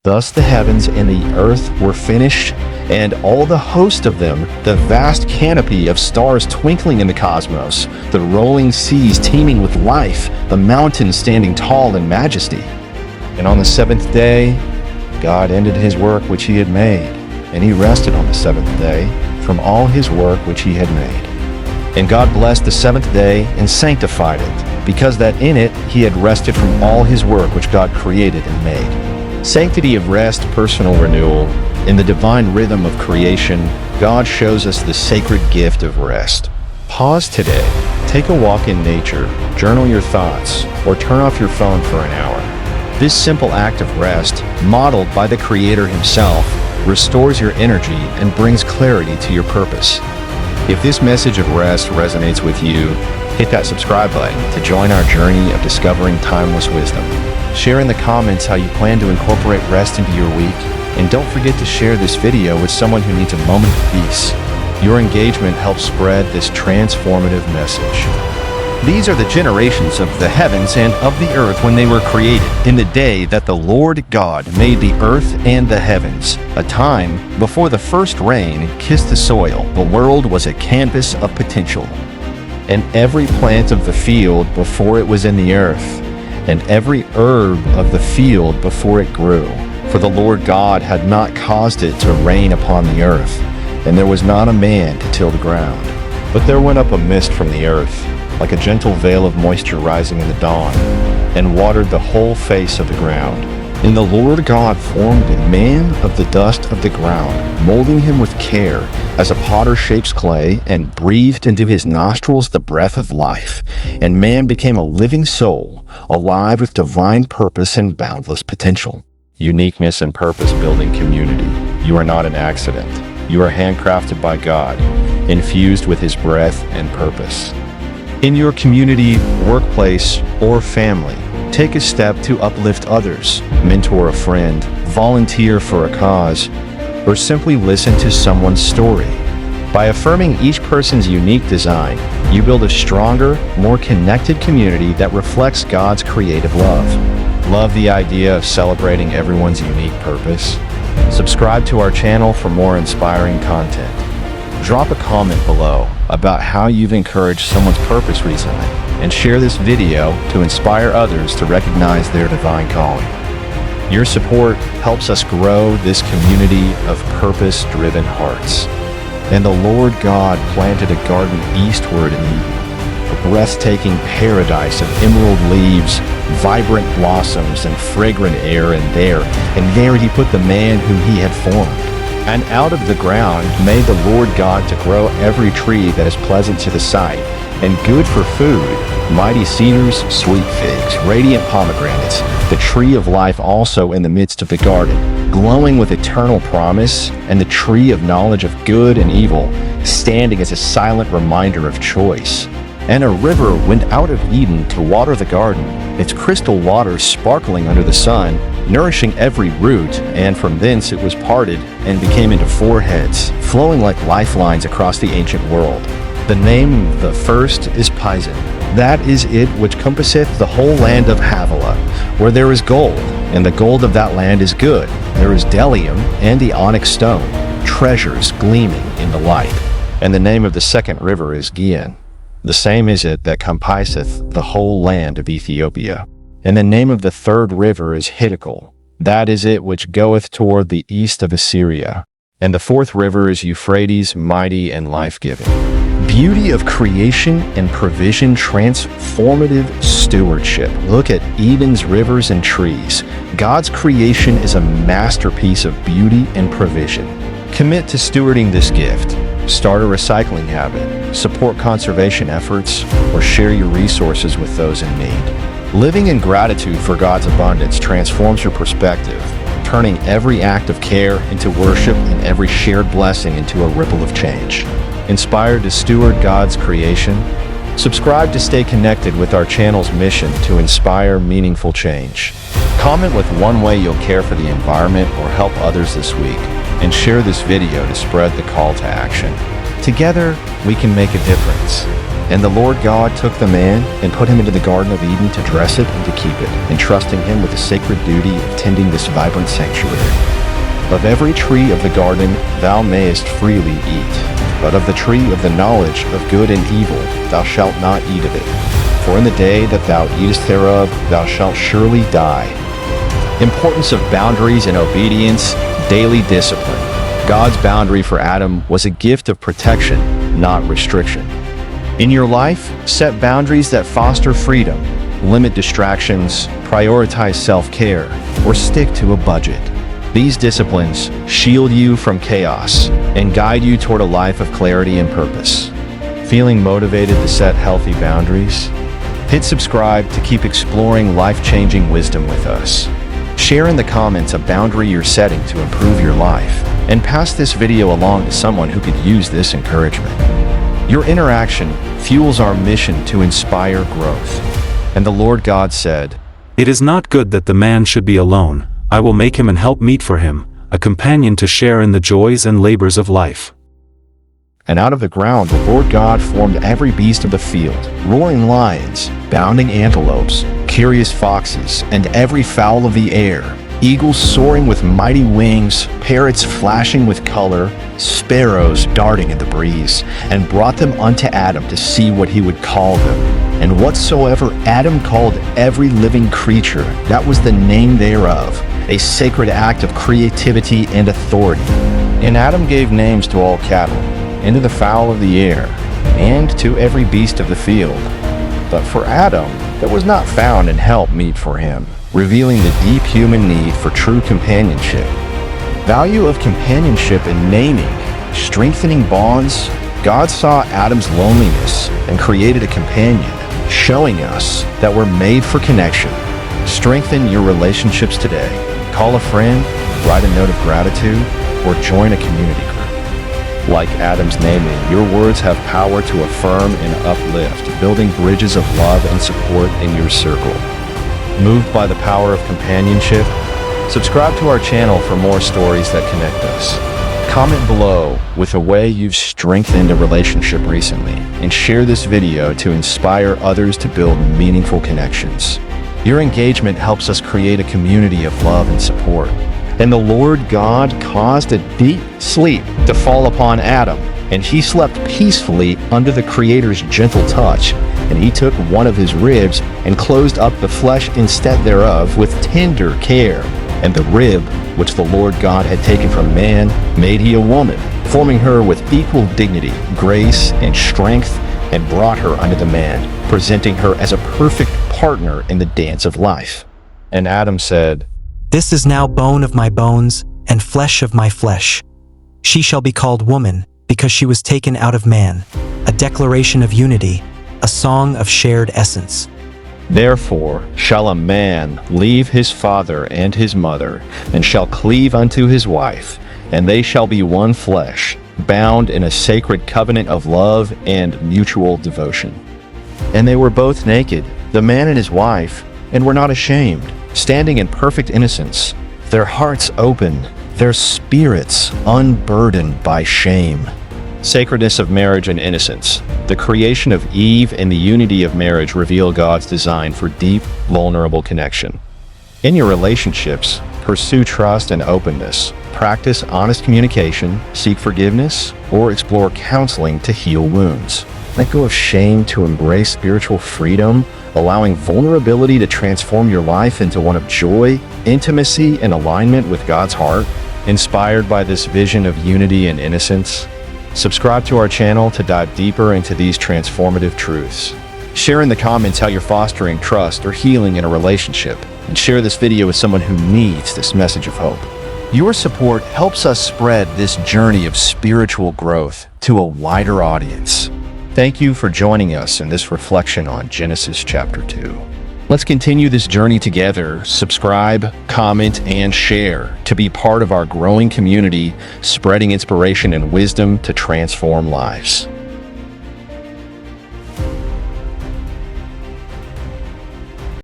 Thus the heavens and the earth were finished, and all the host of them, the vast canopy of stars twinkling in the cosmos, the rolling seas teeming with life, the mountains standing tall in majesty. And on the seventh day, God ended his work which he had made, and he rested on the seventh day from all his work which he had made. And God blessed the seventh day and sanctified it, because that in it he had rested from all his work which God created and made. Sanctity of rest, personal renewal. In the divine rhythm of creation, God shows us the sacred gift of rest. Pause today, take a walk in nature, journal your thoughts, or turn off your phone for an hour. This simple act of rest, modeled by the Creator himself, restores your energy and brings clarity to your purpose. If this message of rest resonates with you, hit that subscribe button to join our journey of discovering timeless wisdom. Share in the comments how you plan to incorporate rest into your week, and don't forget to share this video with someone who needs a moment of peace. Your engagement helps spread this transformative message. These are the generations of the heavens and of the earth when they were created, in the day that the Lord God made the earth and the heavens, a time before the first rain kissed the soil. The world was a canvas of potential. And every plant of the field before it was in the earth, and every herb of the field before it grew. For the Lord God had not caused it to rain upon the earth, and there was not a man to till the ground. But there went up a mist from the earth, like a gentle veil of moisture rising in the dawn, and watered the whole face of the ground. And the Lord God formed a man of the dust of the ground, molding him with care, as a potter shapes clay, and breathed into his nostrils the breath of life. And man became a living soul, alive with divine purpose and boundless potential. Uniqueness and purpose building community. You are not an accident. You are handcrafted by God, infused with his breath and purpose. In your community, workplace, or family, take a step to uplift others, mentor a friend, volunteer for a cause, or simply listen to someone's story. By affirming each person's unique design, you build a stronger, more connected community that reflects God's creative love. Love the idea of celebrating everyone's unique purpose? Subscribe to our channel for more inspiring content. Drop a comment below about how you've encouraged someone's purpose recently, and share this video to inspire others to recognize their divine calling. Your support helps us grow this community of purpose-driven hearts. And the Lord God planted a garden eastward in Eden, a breathtaking paradise of emerald leaves, vibrant blossoms, and fragrant air in there. And there he put the man whom he had formed. And out of the ground made the Lord God to grow every tree that is pleasant to the sight, and good for food, mighty cedars, sweet figs, radiant pomegranates, the tree of life also in the midst of the garden, glowing with eternal promise, and the tree of knowledge of good and evil, standing as a silent reminder of choice. And a river went out of Eden to water the garden, its crystal waters sparkling under the sun, nourishing every root, and from thence it was parted and became into four heads, flowing like lifelines across the ancient world. The name of the first is Pison. That is it which compasseth the whole land of Havilah, where there is gold, and the gold of that land is good. There is bdellium and the onyx stone, treasures gleaming in the light. And the name of the second river is Gihon. The same is it that compasseth the whole land of Ethiopia. And the name of the third river is Hiddekel. That is it which goeth toward the east of Assyria. And the fourth river is Euphrates, mighty and life-giving. Beauty of creation and provision, transformative stewardship. Look at Eden's rivers and trees. God's creation is a masterpiece of beauty and provision. Commit to stewarding this gift. Start a recycling habit, support conservation efforts, or share your resources with those in need. Living in gratitude for God's abundance transforms your perspective, turning every act of care into worship and every shared blessing into a ripple of change. Inspired to steward God's creation? Subscribe to stay connected with our channel's mission to inspire meaningful change. Comment with one way you'll care for the environment or help others this week, and share this video to spread the call to action. Together, we can make a difference. And the Lord God took the man and put him into the Garden of Eden to dress it and to keep it, entrusting him with the sacred duty of tending this vibrant sanctuary. Of every tree of the garden thou mayest freely eat, but of the tree of the knowledge of good and evil thou shalt not eat of it. For in the day that thou eatest thereof thou shalt surely die. Importance of boundaries and obedience, daily discipline. God's boundary for Adam was a gift of protection, not restriction. In your life, set boundaries that foster freedom, limit distractions, prioritize self-care, or stick to a budget. These disciplines shield you from chaos and guide you toward a life of clarity and purpose. Feeling motivated to set healthy boundaries? Hit subscribe to keep exploring life-changing wisdom with us. Share in the comments a boundary you're setting to improve your life, and pass this video along to someone who could use this encouragement. Your interaction fuels our mission to inspire growth. And the Lord God said, "It is not good that the man should be alone. I will make him an helpmeet for him, a companion to share in the joys and labors of life." And out of the ground the Lord God formed every beast of the field, roaring lions, bounding antelopes, curious foxes, and every fowl of the air, eagles soaring with mighty wings, parrots flashing with color, sparrows darting in the breeze, and brought them unto Adam to see what he would call them. And whatsoever Adam called every living creature, that was the name thereof, a sacred act of creativity and authority. And Adam gave names to all cattle, and to the fowl of the air, and to every beast of the field. But for Adam, there was not found an help meet for him, revealing the deep human need for true companionship. Value of companionship in naming, strengthening bonds. God saw Adam's loneliness and created a companion, showing us that we're made for connection. Strengthen your relationships today. Call a friend, write a note of gratitude, or join a community group. Like Adam's naming, your words have power to affirm and uplift, building bridges of love and support in your circle. Moved by the power of companionship? Subscribe to our channel for more stories that connect us. Comment below with a way you've strengthened a relationship recently, and share this video to inspire others to build meaningful connections. Your engagement helps us create a community of love and support. And the Lord God caused a deep sleep to fall upon Adam, and he slept peacefully under the Creator's gentle touch. And he took one of his ribs and closed up the flesh instead thereof with tender care. And the rib which the Lord God had taken from man made he a woman, forming her with equal dignity, grace, and strength, and brought her unto the man, presenting her as a perfect partner in the dance of life. And Adam said, "This is now bone of my bones, and flesh of my flesh. She shall be called woman, because she was taken out of man," a declaration of unity, a song of shared essence. Therefore shall a man leave his father and his mother, and shall cleave unto his wife, and they shall be one flesh, bound in a sacred covenant of love and mutual devotion. And they were both naked, the man and his wife, and were not ashamed, standing in perfect innocence, their hearts open, their spirits unburdened by shame. Sacredness of marriage and innocence. The creation of Eve and the unity of marriage reveal God's design for deep, vulnerable connection. In your relationships, pursue trust and openness. Practice honest communication, seek forgiveness, or explore counseling to heal wounds. Let go of shame to embrace spiritual freedom, allowing vulnerability to transform your life into one of joy, intimacy, and alignment with God's heart. Inspired by this vision of unity and innocence? Subscribe to our channel to dive deeper into these transformative truths. Share in the comments how you're fostering trust or healing in a relationship, and share this video with someone who needs this message of hope. Your support helps us spread this journey of spiritual growth to a wider audience. Thank you for joining us in this reflection on Genesis chapter 2. Let's continue this journey together. Subscribe, comment, and share to be part of our growing community, spreading inspiration and wisdom to transform lives.